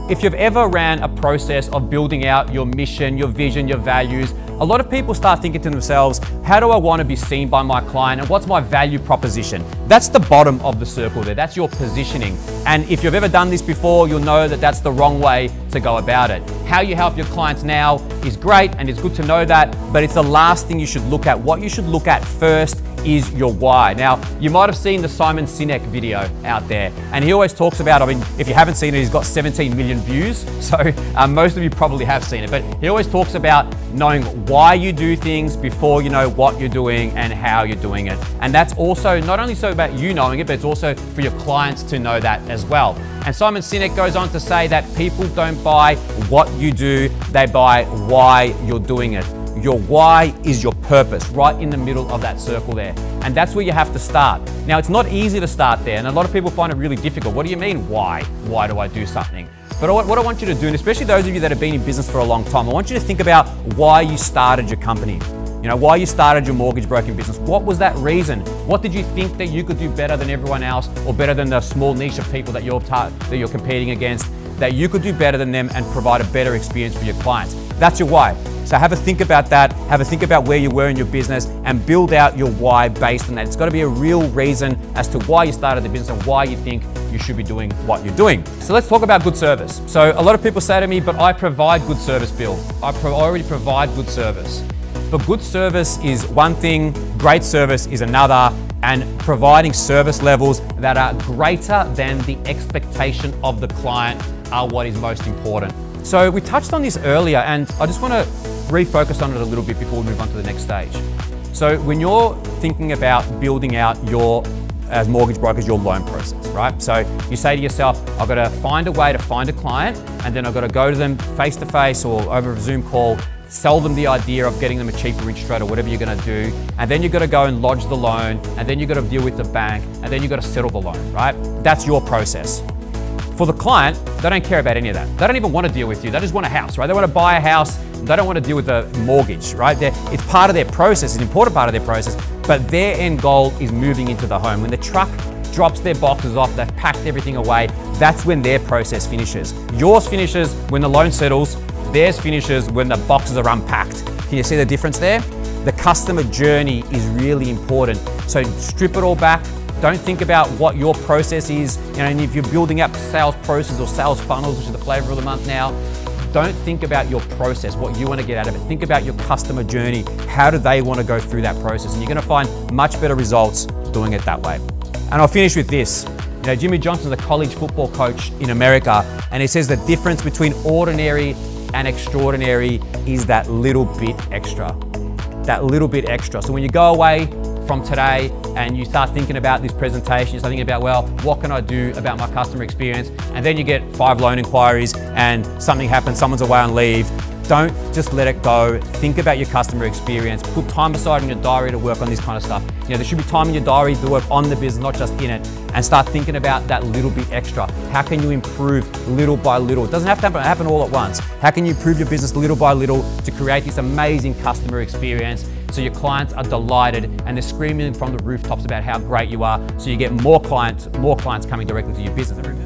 If you've ever ran a process of building out your mission, your vision, your values, a lot of people start thinking to themselves, how do I want to be seen by my client and what's my value proposition? That's the bottom of the circle there. That's your positioning. And if you've ever done this before, you'll know that that's the wrong way to go about it. How you help your clients now is great and it's good to know that, but it's the last thing you should look at. What you should look at first is your why. Now, you might have seen the Simon Sinek video out there, and he always talks about, I mean, if you haven't seen it, he's got 17 million views, so most of you probably have seen it, but he always talks about knowing why you do things before you know what you're doing and how you're doing it. And that's also not only so about you knowing it, but it's also for your clients to know that as well. And Simon Sinek goes on to say that people don't buy what you do, they buy why you're doing it. Your why is your purpose, right in the middle of that circle there. And that's where you have to start. Now, it's not easy to start there, and a lot of people find it really difficult. What do you mean, why? Why do I do something? But what I want you to do, and especially those of you that have been in business for a long time, I want you to think about why you started your company. You know, why you started your mortgage broking business. What was that reason? What did you think that you could do better than everyone else, or better than the small niche of people that you're competing against, that you could do better than them and provide a better experience for your clients? That's your why. So have a think about that, have a think about where you were in your business and build out your why based on that. It's got to be a real reason as to why you started the business and why you think you should be doing what you're doing. So let's talk about good service. So a lot of people say to me, but I provide good service, Bill. I already provide good service. But good service is one thing, great service is another, and providing service levels that are greater than the expectation of the client are what is most important. So we touched on this earlier, and I just want to refocus on it a little bit before we move on to the next stage. So when you're thinking about building out as mortgage brokers, your loan process, right? So you say to yourself, I've got to find a way to find a client, and then I've got to go to them face to face or over a Zoom call, sell them the idea of getting them a cheaper interest rate or whatever you're going to do. And then you've got to go and lodge the loan, and then you've got to deal with the bank, and then you've got to settle the loan, right? That's your process. For the client, they don't care about any of that. They don't even want to deal with you. They just want a house, right? They want to buy a house. They don't want to deal with the mortgage, right? It's part of their process, it's an important part of their process, but their end goal is moving into the home. When the truck drops their boxes off, they've packed everything away, that's when their process finishes. Yours finishes when the loan settles, theirs finishes when the boxes are unpacked. Can you see the difference there? The customer journey is really important. So strip it all back. Don't think about what your process is, and if you're building up sales process or sales funnels, which is the flavor of the month now, don't think about your process, what you want to get out of it. Think about your customer journey. How do they want to go through that process? And you're going to find much better results doing it that way. And I'll finish with this. You know, Jimmy Johnson's a college football coach in America, and he says the difference between ordinary and extraordinary is that little bit extra. That little bit extra. So when you go away from today and you start thinking about this presentation, you start thinking about, well, what can I do about my customer experience? And then you get 5 loan inquiries and something happens, someone's away on leave. Don't just let it go. Think about your customer experience. Put time aside in your diary to work on this kind of stuff. You know, there should be time in your diary to work on the business, not just in it, and start thinking about that little bit extra. How can you improve little by little? It doesn't have to happen all at once. How can you improve your business little by little to create this amazing customer experience so your clients are delighted and they're screaming from the rooftops about how great you are, so you get more clients coming directly to your business every day?